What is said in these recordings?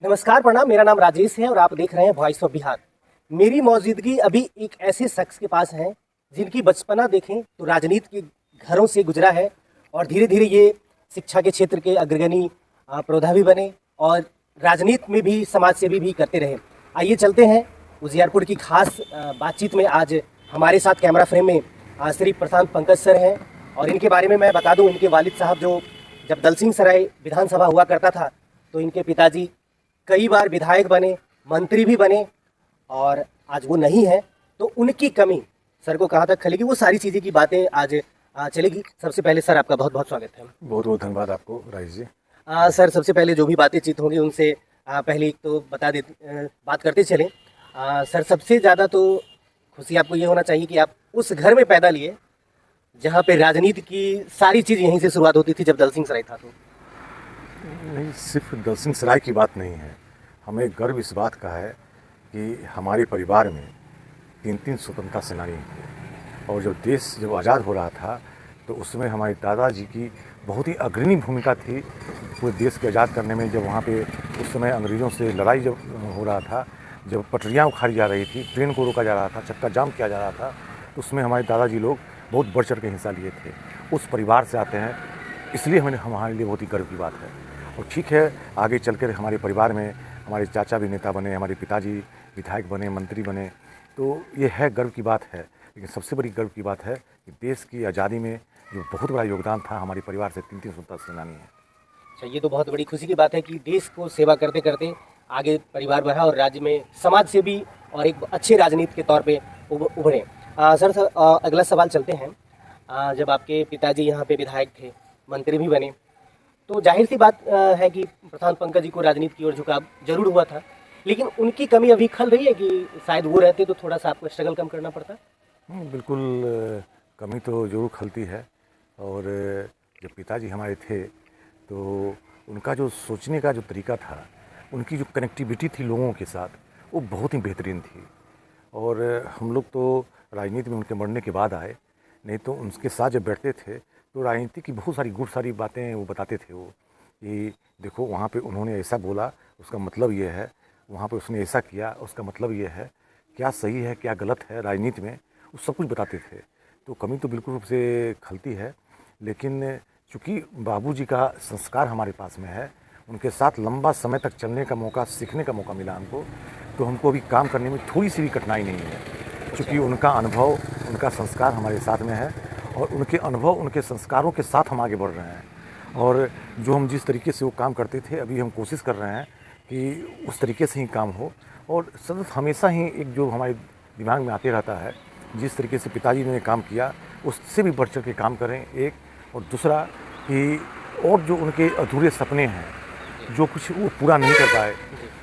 नमस्कार, प्रणाम। मेरा नाम राजेश है और आप देख रहे हैं वॉइस ऑफ बिहार। मेरी मौजूदगी अभी एक ऐसे शख्स के पास है जिनकी बचपना देखें तो राजनीति के घरों से गुजरा है और धीरे धीरे ये शिक्षा के क्षेत्र के अग्रगणी प्रौधावी बने और राजनीति में भी समाज सेवी भी करते रहे। आइए चलते हैं उजियारपुर की खास बातचीत में। आज हमारे साथ कैमरा फ्रेम में श्री प्रशांत पंकज सर हैं और इनके बारे में मैं बता दूं, इनके वालिद साहब जो जब दलसिंह सराय विधानसभा हुआ करता था तो इनके पिताजी कई बार विधायक बने, मंत्री भी बने और आज वो नहीं है, तो उनकी कमी सर को कहाँ तक खलेगी, वो सारी चीज़ें की बातें आज चलेगी। सबसे पहले सर आपका बहुत बहुत स्वागत है। बहुत बहुत धन्यवाद आपको राजेश जी। सर सबसे पहले जो भी बातें चित होंगी उनसे पहले एक तो बात करते चलें। सर सबसे ज़्यादा तो खुशी आपको ये होना चाहिए कि आप उस घर में पैदा लिए जहाँ पे राजनीति की सारी चीज़ यहीं से शुरुआत होती थी जब दलसिंह सराय था। तो नहीं, सिर्फ दलसिंह सराय की बात नहीं है, हमें गर्व इस बात का है कि हमारे परिवार में तीन स्वतंत्रता सेनानी थे और जब देश आज़ाद हो रहा था तो उसमें हमारे दादाजी की बहुत ही अग्रणी भूमिका थी पूरे देश के आज़ाद करने में। जब वहाँ पे उस समय अंग्रेज़ों से लड़ाई जब हो रहा था, जब पटरियाँ उखाड़ी जा रही थी, ट्रेन को रोका जा रहा था, चक्का जाम किया जा रहा था, तो उसमें हमारे दादाजी लोग बहुत बढ़ चढ़ के हिस्सा लिए थे। उस परिवार से आते हैं, इसलिए हमारे लिए बहुत ही गर्व की बात है। और ठीक है, आगे चलकर हमारे परिवार में हमारे चाचा भी नेता बने, हमारे पिताजी विधायक बने, मंत्री बने, तो ये है गर्व की बात है। लेकिन सबसे बड़ी गर्व की बात है कि देश की आज़ादी में जो बहुत बड़ा योगदान था हमारे परिवार से तीन स्वतंत्रता सेनानी है। अच्छा, ये तो बहुत बड़ी खुशी की बात है कि देश को सेवा करते करते आगे परिवार बढ़ा और राज्य में समाज से भी और एक अच्छे राजनीति के तौर पे उभरे। सर अगला सवाल चलते हैं। जब आपके पिताजी यहाँ पे विधायक थे, मंत्री भी बने, तो जाहिर सी बात है कि प्रशांत पंकज जी को राजनीति की ओर झुकाव जरूर हुआ था, लेकिन उनकी कमी अभी खल रही है कि शायद वो रहते तो थोड़ा सा आपको स्ट्रगल कम करना पड़ता। बिल्कुल, कमी तो जरूर खलती है। और जब पिताजी हमारे थे तो उनका जो सोचने का जो तरीका था, उनकी जो कनेक्टिविटी थी लोगों के साथ, वो बहुत ही बेहतरीन थी। और हम लोग तो राजनीति में उनके मरने के बाद आए, नहीं तो उनके साथ जब बैठते थे तो राजनीति की बहुत सारी गुड़ सारी बातें वो बताते थे। वो कि देखो वहाँ पे उन्होंने ऐसा बोला, उसका मतलब ये है, वहाँ पे उसने ऐसा किया, उसका मतलब ये है, क्या सही है क्या गलत है राजनीति में, वो सब कुछ बताते थे। तो कमी तो बिल्कुल रूप से खलती है, लेकिन चूँकि बाबूजी का संस्कार हमारे पास में है, उनके साथ लंबा समय तक चलने का मौका, सीखने का मौका मिला हमको, तो हमको अभी काम करने में थोड़ी सी भी कठिनाई नहीं है, क्योंकि उनका अनुभव, उनका संस्कार हमारे साथ में है और उनके अनुभव, उनके संस्कारों के साथ हम आगे बढ़ रहे हैं। और जो हम जिस तरीके से वो काम करते थे, अभी हम कोशिश कर रहे हैं कि उस तरीके से ही काम हो। और सतत हमेशा ही एक जो हमारे दिमाग में आते रहता है, जिस तरीके से पिताजी ने काम किया उससे भी बढ़ चढ़ के काम करें, एक। और दूसरा कि और जो उनके अधूरे सपने हैं, जो कुछ वो पूरा नहीं कर पाए,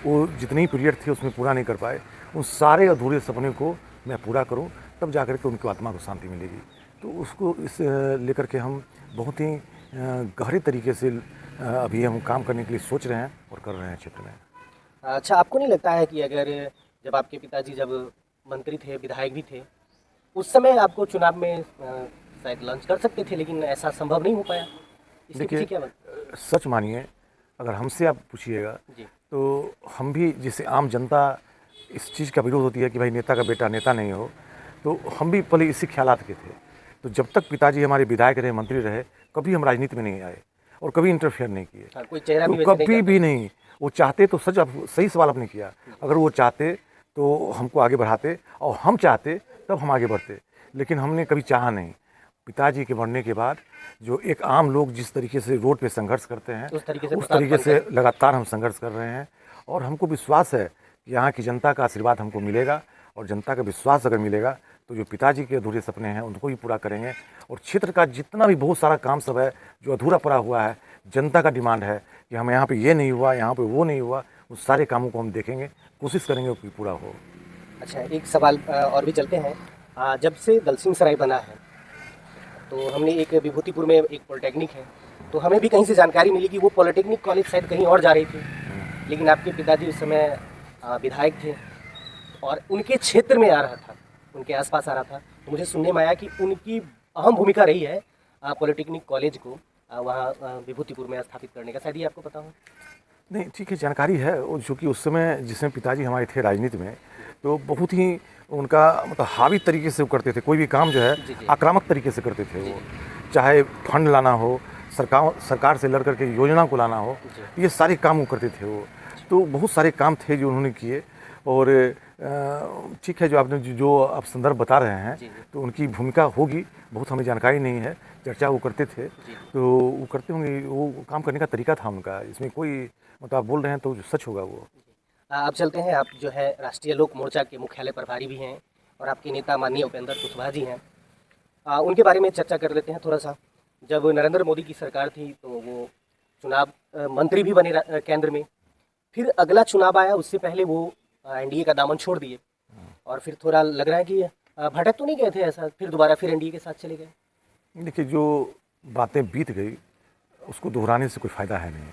वो जितने ही पीरियड थे उसमें पूरा नहीं कर पाए, उन सारे अधूरे सपने को मैं पूरा करूं, तब जा कर के उनकी आत्मा को शांति मिलेगी। तो उसको इस लेकर के हम बहुत ही गहरे तरीके से अभी हम काम करने के लिए सोच रहे हैं और कर रहे हैं क्षेत्र में। अच्छा, आपको नहीं लगता है कि अगर जब आपके पिताजी जब मंत्री थे, विधायक भी थे, उस समय आपको चुनाव में शायद लॉन्च कर सकते थे, लेकिन ऐसा संभव नहीं हो पाया? इसके पीछे क्या बात? सच मानिए, अगर हमसे आप पूछिएगा तो हम भी, जैसे आम जनता इस चीज़ का विरोध होती है कि भाई नेता का बेटा नेता नहीं हो, तो हम भी पहले इसी ख्यालात के थे। तो जब तक पिताजी हमारे विधायक रहे, मंत्री रहे, कभी हम राजनीति में नहीं आए और कभी इंटरफेयर नहीं किए। कोई चेहरा भी तो कभी भी नहीं। वो चाहते तो सही सवाल आपने किया, अगर वो चाहते तो हमको आगे बढ़ाते और हम चाहते तब हम आगे बढ़ते, लेकिन हमने कभी चाहा नहीं। पिताजी के मरने के बाद जो एक आम लोग जिस तरीके से रोड पे संघर्ष करते हैं, उस तरीके से लगातार हम संघर्ष कर रहे हैं। और हमको विश्वास है कि यहाँ की जनता का आशीर्वाद हमको मिलेगा, और जनता का विश्वास अगर मिलेगा तो जो पिताजी के अधूरे सपने हैं उनको भी पूरा करेंगे। और क्षेत्र का जितना भी बहुत सारा काम सब है जो अधूरा पड़ा हुआ है, जनता का डिमांड है कि हमें यहाँ पे ये नहीं हुआ, यहाँ पे वो नहीं हुआ, उस सारे कामों को हम देखेंगे, कोशिश करेंगे कि पूरा हो। अच्छा, एक सवाल और भी चलते हैं। जब से दलसिंह सराय बना है तो हमने एक विभूतिपुर में एक पॉलिटेक्निक है, तो हमें भी कहीं से जानकारी मिली कि वो पॉलिटेक्निक कॉलेज शायद कहीं और जा रही थी, लेकिन आपके पिताजी उस समय विधायक थे और उनके क्षेत्र में आ रहा था, उनके आसपास आ रहा था, तो मुझे सुनने में आया कि उनकी अहम भूमिका रही है पॉलिटेक्निक कॉलेज को वहाँ विभूतिपुर में स्थापित करने का। शायद ये आपको पता हो? नहीं, ठीक है, जानकारी है। और चूँकि उस समय जिसमें पिताजी हमारे थे राजनीति में, तो बहुत ही उनका मतलब हावी तरीके से वो करते थे। कोई भी काम जो जी, है जी। आक्रामक तरीके से करते थे वो। चाहे फंड लाना हो, सरकार से लड़ कर के योजना को लाना हो, जी। ये सारे काम वो करते थे वो। तो बहुत सारे काम थे जो उन्होंने किए। और ठीक है, जो आपने जो आप संदर्भ बता रहे हैं, जी, जी। तो उनकी भूमिका होगी, बहुत हमें जानकारी नहीं है। चर्चा वो करते थे, तो वो करते होंगे, वो काम करने का तरीका था उनका। इसमें कोई मतलब आप बोल रहे हैं तो जो सच होगा वो। अब चलते हैं, आप जो है राष्ट्रीय लोक मोर्चा के मुख्यालय प्रभारी भी हैं और आपके नेता माननीय उपेंद्र कुशवाहा जी हैं। उनके बारे में चर्चा कर लेते हैं थोड़ा सा। जब नरेंद्र मोदी की सरकार थी तो वो चुनाव मंत्री भी बने केंद्र में। फिर अगला चुनाव आया, उससे पहले वो एनडीए का दामन छोड़ दिए और फिर थोड़ा लग रहा है कि भटक तो नहीं गए थे ऐसा, फिर दोबारा फिर एनडीए के साथ चले गए। देखिए, जो बातें बीत गई उसको दोहराने से कोई फ़ायदा है नहीं।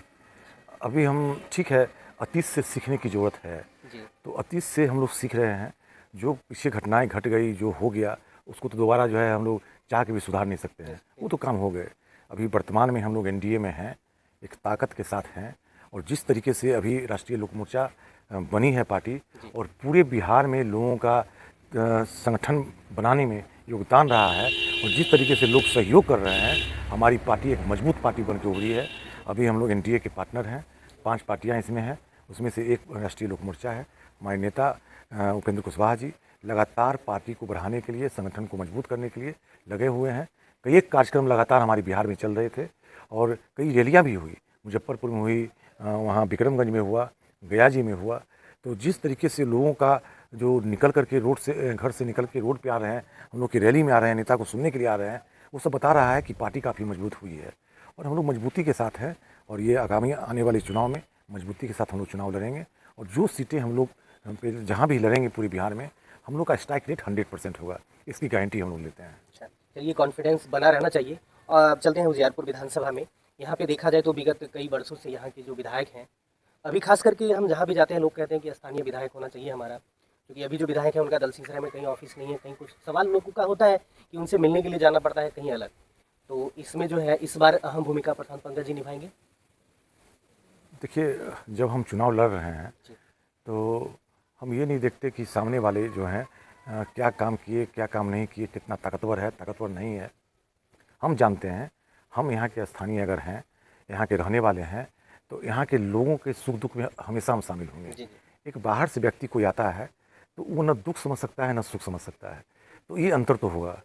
अभी हम ठीक है, अतीत से सीखने की ज़रूरत है। जी। तो अतीत से हम लोग सीख रहे हैं। जो पीछे घटनाएं घट गई, जो हो गया, उसको तो दोबारा जो है हम लोग चाह के भी सुधार नहीं सकते हैं। वो तो काम हो गए। अभी वर्तमान में हम लोग एनडीए में हैं, एक ताकत के साथ हैं। और जिस तरीके से अभी राष्ट्रीय लोक मोर्चा बनी है पार्टी, और पूरे बिहार में लोगों का संगठन बनाने में योगदान रहा है, और जिस तरीके से लोग सहयोग कर रहे हैं, हमारी पार्टी एक मजबूत पार्टी बन के उभरी है। अभी हम लोग एनडीए के पार्टनर हैं, 5 पार्टियां इसमें हैं, उसमें से एक राष्ट्रीय लोक मोर्चा है। हमारे नेता उपेंद्र कुशवाहा जी लगातार पार्टी को बढ़ाने के लिए, संगठन को मजबूत करने के लिए लगे हुए हैं। कई एक कार्यक्रम लगातार हमारे बिहार में चल रहे थे और कई रैलियाँ भी हुई। मुजफ्फरपुर में हुई, वहाँ विक्रमगंज में हुआ, गया जी में हुआ। तो जिस तरीके से लोगों का जो निकल करके रोड से, घर से निकल के रोड पे आ रहे हैं, हम लोग की रैली में आ रहे हैं, नेता को सुनने के लिए आ रहे हैं, वो सब बता रहा है कि पार्टी काफ़ी मजबूत हुई है। और हम लोग मजबूती के साथ हैं, और ये आगामी आने वाले चुनाव में मजबूती के साथ हम लोग चुनाव लड़ेंगे। और जो सीटें हम लोग जहाँ भी लड़ेंगे पूरे बिहार में, हम लोग का स्ट्राइक रेट 100% होगा। इसकी गारंटी हम लोग लेते हैं। अच्छा, चलिए, कॉन्फिडेंस बना रहना चाहिए। और अब चलते हैं उजियारपुर विधानसभा में। यहाँ पे देखा जाए तो विगत कई वर्षों से यहाँ के जो विधायक हैं, अभी खास करके हम जहाँ भी जाते हैं लोग कहते हैं कि स्थानीय विधायक होना चाहिए हमारा, क्योंकि अभी जो विधायक है उनका दलसिंहसराय में कहीं ऑफिस नहीं है, कहीं कुछ सवाल लोगों का होता है कि उनसे मिलने के लिए जाना पड़ता है कहीं अलग। तो इसमें जो है इस बार अहम भूमिका प्रशांत पंकज जी निभाएंगे। देखिए, जब हम चुनाव लड़ रहे हैं तो हम ये नहीं देखते कि सामने वाले जो हैं क्या काम किए, क्या काम नहीं किए, कितना ताकतवर है, ताकतवर नहीं है। हम जानते हैं, हम यहाँ के स्थानीय अगर हैं, यहाँ के रहने वाले हैं, तो यहाँ के लोगों के सुख दुख में हमेशा हम शामिल होंगे। जी। एक बाहर से व्यक्ति कोई आता है तो वो न दुख समझ सकता है, न सुख समझ सकता है। तो ये अंतर तो होगा।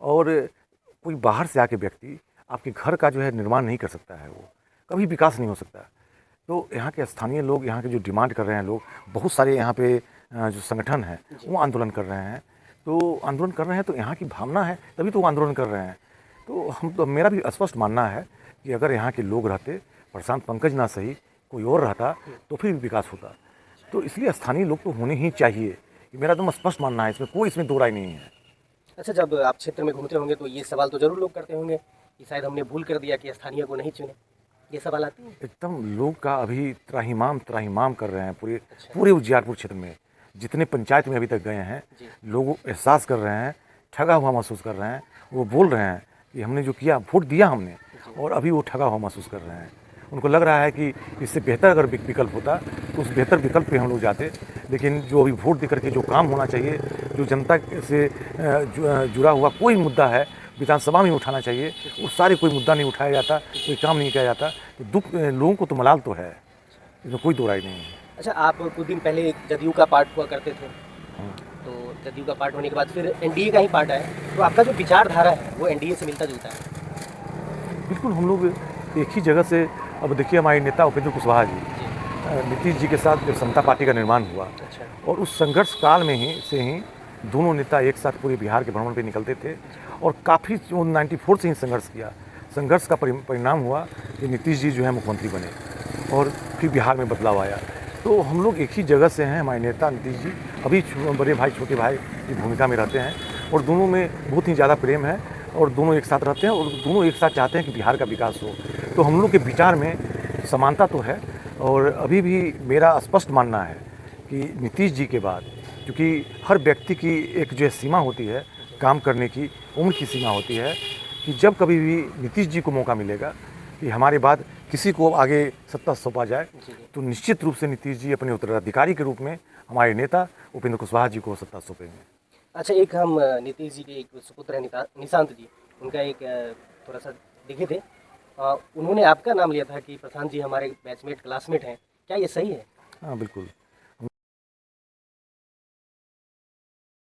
और कोई बाहर से आके व्यक्ति आपके घर का जो है निर्माण नहीं कर सकता है, वो कभी विकास नहीं हो सकता। तो यहाँ के स्थानीय लोग, यहाँ के जो डिमांड कर रहे हैं लोग, बहुत सारे यहाँ पे जो संगठन हैं वो आंदोलन कर रहे हैं। तो आंदोलन कर रहे हैं तो यहाँ की भावना है, तभी तो वो आंदोलन कर रहे हैं। तो मेरा भी स्पष्ट मानना है कि अगर यहाँ के लोग रहते, प्रशांत पंकज ना सही कोई और रहता, तो फिर विकास होता। तो इसलिए स्थानीय लोग तो होने ही चाहिए, ये मेरा एकदम स्पष्ट मानना है। इसमें दो राय नहीं है। अच्छा, जब आप क्षेत्र में घूमते होंगे तो ये सवाल तो जरूर लोग करते होंगे कि शायद हमने भूल कर दिया कि स्थानीय को नहीं चुने, ये सवाल आते हैं। एकदम लोग का अभी त्राहिमाम कर रहे हैं पूरे उजियारपुर क्षेत्र में। जितने पंचायत में अभी तक गए हैं, लोग एहसास कर रहे हैं, ठगा हुआ महसूस कर रहे हैं। वो बोल रहे हैं कि हमने जो किया, वोट दिया हमने, और अभी वो ठगा हुआ महसूस कर रहे हैं। उनको लग रहा है कि इससे बेहतर अगर विकल्प होता तो उस बेहतर विकल्प पे हम लोग जाते। लेकिन जो अभी वोट देकर के जो काम होना चाहिए, जो जनता से जुड़ा हुआ कोई मुद्दा है विधानसभा में उठाना चाहिए, वो सारे कोई मुद्दा नहीं उठाया जाता, कोई काम नहीं किया जाता। तो दुख लोगों को तो मलाल तो है, इसमें कोई दो राय नहीं है। अच्छा, आप कुछ दिन पहले एक जदयू का पार्ट हुआ करते थे, तो जदयू का पार्ट होने के बाद फिर एनडीए का ही पार्ट आया, तो आपका जो विचारधारा है वो एनडीए से मिलता जुलता है? बिल्कुल, हम लोग एक ही जगह से। अब देखिए, हमारे नेता उपेंद्र कुशवाहा जी, नीतीश जी के साथ जब समता पार्टी का निर्माण हुआ, और उस संघर्ष काल में ही दोनों नेता एक साथ पूरे बिहार के भ्रमण पे निकलते थे, और काफ़ी 94 से ही संघर्ष किया। संघर्ष का परिणाम हुआ कि नीतीश जी जो है मुख्यमंत्री बने, और फिर बिहार में बदलाव आया। तो हम लोग एक ही जगह से हैं। हमारे नेता नीतीश जी अभी बड़े भाई छोटे भाई की भूमिका में रहते हैं, और दोनों में बहुत ही ज़्यादा प्रेम है, और दोनों एक साथ रहते हैं, और दोनों एक साथ चाहते हैं कि बिहार का विकास हो। तो हम लोग के विचार में समानता तो है। और अभी भी मेरा स्पष्ट मानना है कि नीतीश जी के बाद, क्योंकि हर व्यक्ति की एक जो है सीमा होती है, काम करने की उम्र की सीमा होती है, कि जब कभी भी नीतीश जी को मौका मिलेगा कि हमारे बाद किसी को आगे सत्ता सौंपा जाए जी जी। तो निश्चित रूप से नीतीश जी अपने उत्तराधिकारी के रूप में हमारे नेता उपेंद्र कुशवाहा जी को सत्ता सौंपेंगे। अच्छा, एक हम नीतीश जी के एक सुपुत्र हैं निशांत जी, उनका एक थोड़ा सा देखे थे, उन्होंने आपका नाम लिया था कि प्रशांत जी हमारे बैचमेट क्लासमेट हैं, क्या ये सही है? हाँ बिल्कुल।